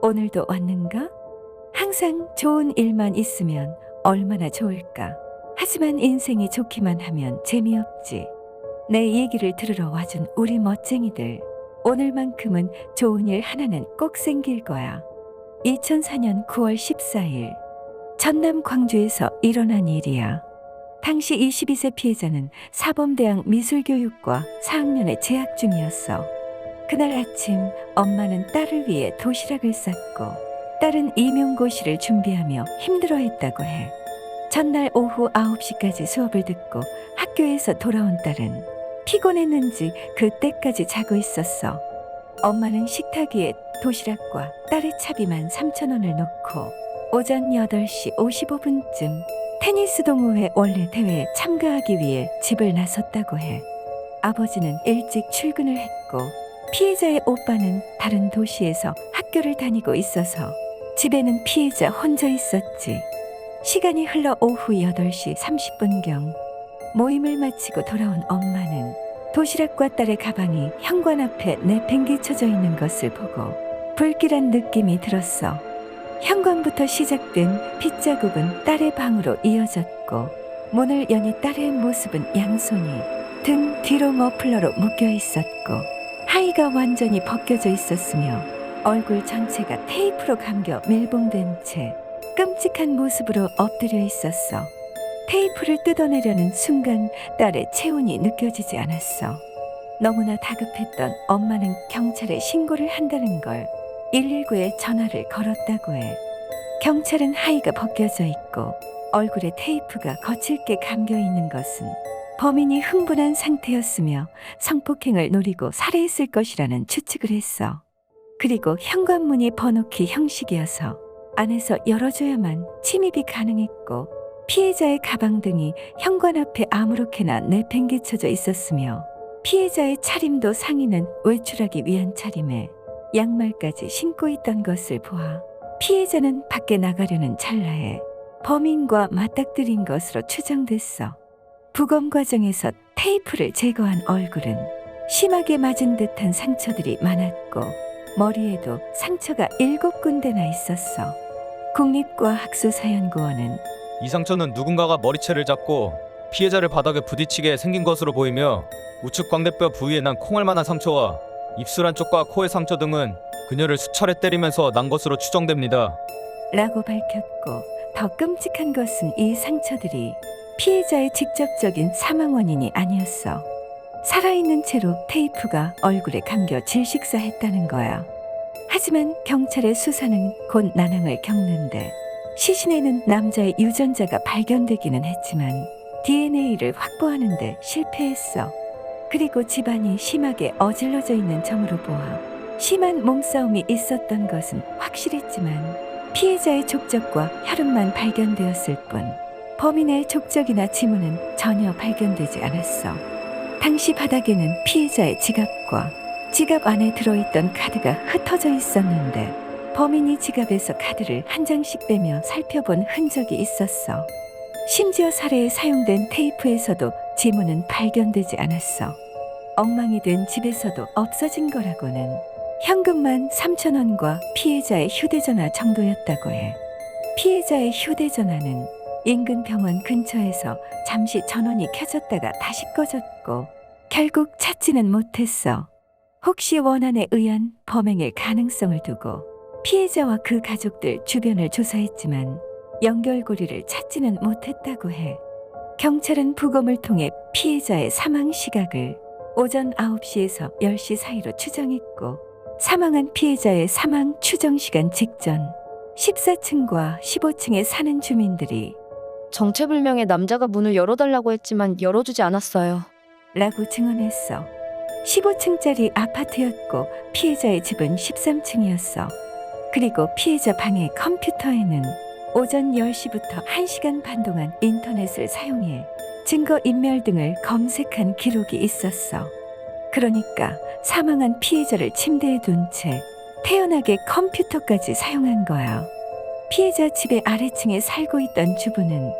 오늘도 왔는가? 항상 좋은 일만 있으면 얼마나 좋을까? 하지만 인생이 좋기만 하면 재미없지. 내 얘기를 들으러 와준 우리 멋쟁이들. 오늘만큼은 좋은 일 하나는 꼭 생길 거야. 2004년 9월 14일. 전남 광주에서 일어난 일이야. 당시 22세 피해자는 사범대학 미술교육과 4학년에 재학 중이었어. 그날 아침 엄마는 딸을 위해 도시락을 쌌고 딸은 임용고시를 준비하며 힘들어했다고 해. 전날 오후 9시까지 수업을 듣고 학교에서 돌아온 딸은 피곤했는지 그때까지 자고 있었어. 엄마는 식탁 위에 도시락과 딸의 차비만 3,000원을 놓고 오전 8시 55분쯤 테니스 동호회 원래 대회에 참가하기 위해 집을 나섰다고 해. 아버지는 일찍 출근을 했고 피해자의 오빠는 다른 도시에서 학교를 다니고 있어서 집에는 피해자 혼자 있었지. 시간이 흘러 오후 8시 30분경 모임을 마치고 돌아온 엄마는 도시락과 딸의 가방이 현관 앞에 내팽개쳐져 있는 것을 보고 불길한 느낌이 들었어. 현관부터 시작된 핏자국은 딸의 방으로 이어졌고 문을 여니 딸의 모습은 양손이 등 뒤로 머플러로 묶여 있었고 하의가 완전히 벗겨져 있었으며 얼굴 전체가 테이프로 감겨 밀봉된 채 끔찍한 모습으로 엎드려 있었어. 테이프를 뜯어내려는 순간 딸의 체온이 느껴지지 않았어. 너무나 다급했던 엄마는 경찰에 신고를 한다는 걸 119에 전화를 걸었다고 해. 경찰은 하의가 벗겨져 있고 얼굴에 테이프가 거칠게 감겨 있는 것은 범인이 흥분한 상태였으며 성폭행을 노리고 살해했을 것이라는 추측을 했어. 그리고 현관문이 번호키 형식이어서 안에서 열어줘야만 침입이 가능했고 피해자의 가방 등이 현관 앞에 아무렇게나 내팽개쳐져 있었으며 피해자의 차림도 상의는 외출하기 위한 차림에 양말까지 신고 있던 것을 보아 피해자는 밖에 나가려는 찰나에 범인과 맞닥뜨린 것으로 추정됐어. 부검 과정에서 테이프를 제거한 얼굴은 심하게 맞은 듯한 상처들이 많았고 머리에도 상처가 7군데나 있었어. 국립과학수사연구원은 이 상처는 누군가가 머리채를 잡고 피해자를 바닥에 부딪히게 생긴 것으로 보이며 우측 광대뼈 부위에 난 콩알만한 상처와 입술 안쪽과 코의 상처 등은 그녀를 수차례 때리면서 난 것으로 추정됩니다. 라고 밝혔고 더 끔찍한 것은 이 상처들이 피해자의 직접적인 사망 원인이 아니었어. 살아있는 채로 테이프가 얼굴에 감겨 질식사했다는 거야. 하지만 경찰의 수사는 곧 난항을 겪는데 시신에는 남자의 유전자가 발견되기는 했지만 DNA를 확보하는 데 실패했어. 그리고 집안이 심하게 어질러져 있는 점으로 보아 심한 몸싸움이 있었던 것은 확실했지만 피해자의 족적과 혈흔만 발견되었을 뿐 범인의 족적이나 지문은 전혀 발견되지 않았어. 당시 바닥에는 피해자의 지갑과 지갑 안에 들어있던 카드가 흩어져 있었는데 범인이 지갑에서 카드를 한 장씩 빼며 살펴본 흔적이 있었어. 심지어 살해에 사용된 테이프에서도 지문은 발견되지 않았어. 엉망이 된 집에서도 없어진 거라고는 현금만 3,000원과 피해자의 휴대전화 정도였다고 해. 피해자의 휴대전화는 인근 병원 근처에서 잠시 전원이 켜졌다가 다시 꺼졌고 결국 찾지는 못했어. 혹시 원한에 의한 범행의 가능성을 두고 피해자와 그 가족들 주변을 조사했지만 연결고리를 찾지는 못했다고 해. 경찰은 부검을 통해 피해자의 사망 시각을 오전 9시에서 10시 사이로 추정했고 사망한 피해자의 사망 추정 시간 직전 14층과 15층에 사는 주민들이 정체불명의 남자가 문을 열어달라고 했지만 열어주지 않았어요. 라고 증언했어. 15층짜리 아파트였고 피해자의 집은 13층이었어. 그리고 피해자 방의 컴퓨터에는 오전 10시부터 1시간 반 동안 인터넷을 사용해 증거인멸 등을 검색한 기록이 있었어. 그러니까 사망한 피해자를 침대에 둔 채 태연하게 컴퓨터까지 사용한 거야. 피해자 집의 아래층에 살고 있던 주부는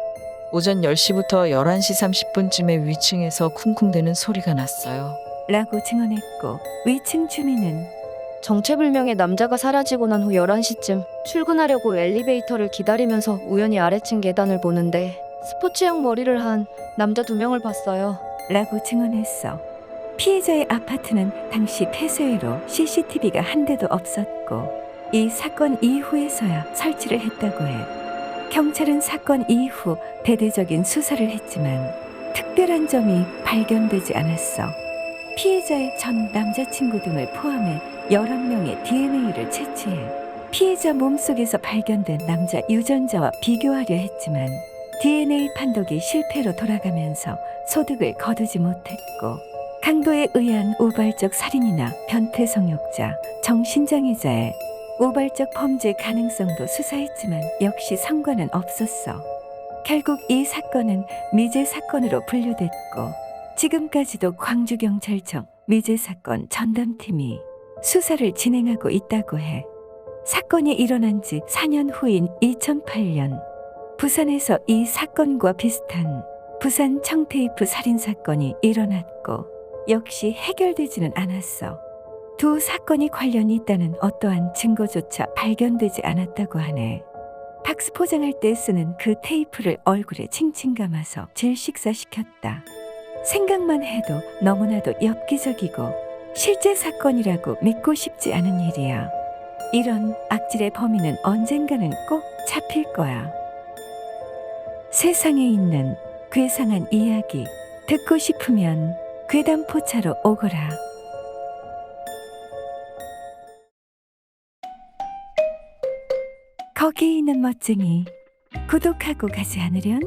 오전 10시부터 11시 30분쯤에 위층에서 쿵쿵대는 소리가 났어요. 라고 증언했고 위층 주민은 정체불명의 남자가 사라지고 난 후 11시쯤 출근하려고 엘리베이터를 기다리면서 우연히 아래층 계단을 보는데 스포츠형 머리를 한 남자 2명을 봤어요. 라고 증언했어. 피해자의 아파트는 당시 폐쇄회로 CCTV가 한 대도 없었고 이 사건 이후에서야 설치를 했다고 해. 경찰은 사건 이후 대대적인 수사를 했지만 특별한 점이 발견되지 않았어. 피해자의 전 남자친구 등을 포함해 11명의 DNA를 채취해 피해자 몸속에서 발견된 남자 유전자와 비교하려 했지만 DNA 판독이 실패로 돌아가면서 소득을 거두지 못했고 강도에 의한 우발적 살인이나 변태 성욕자, 정신장애자의 우발적 범죄 가능성도 수사했지만 역시 상관은 없었어. 결국 이 사건은 미제 사건으로 분류됐고 지금까지도 광주경찰청 미제 사건 전담팀이 수사를 진행하고 있다고 해. 사건이 일어난 지 4년 후인 2008년 부산에서 이 사건과 비슷한 부산 청테이프 살인 사건이 일어났고 역시 해결되지는 않았어. 두 사건이 관련이 있다는 어떠한 증거조차 발견되지 않았다고 하네. 박스 포장할 때 쓰는 그 테이프를 얼굴에 칭칭 감아서 질식사시켰다. 생각만 해도 너무나도 엽기적이고 실제 사건이라고 믿고 싶지 않은 일이야. 이런 악질의 범인은 언젠가는 꼭 잡힐 거야. 세상에 있는 괴상한 이야기 듣고 싶으면 괴담포차로 오거라. 거기 있는 멋쟁이 구독하고 가지 않으련?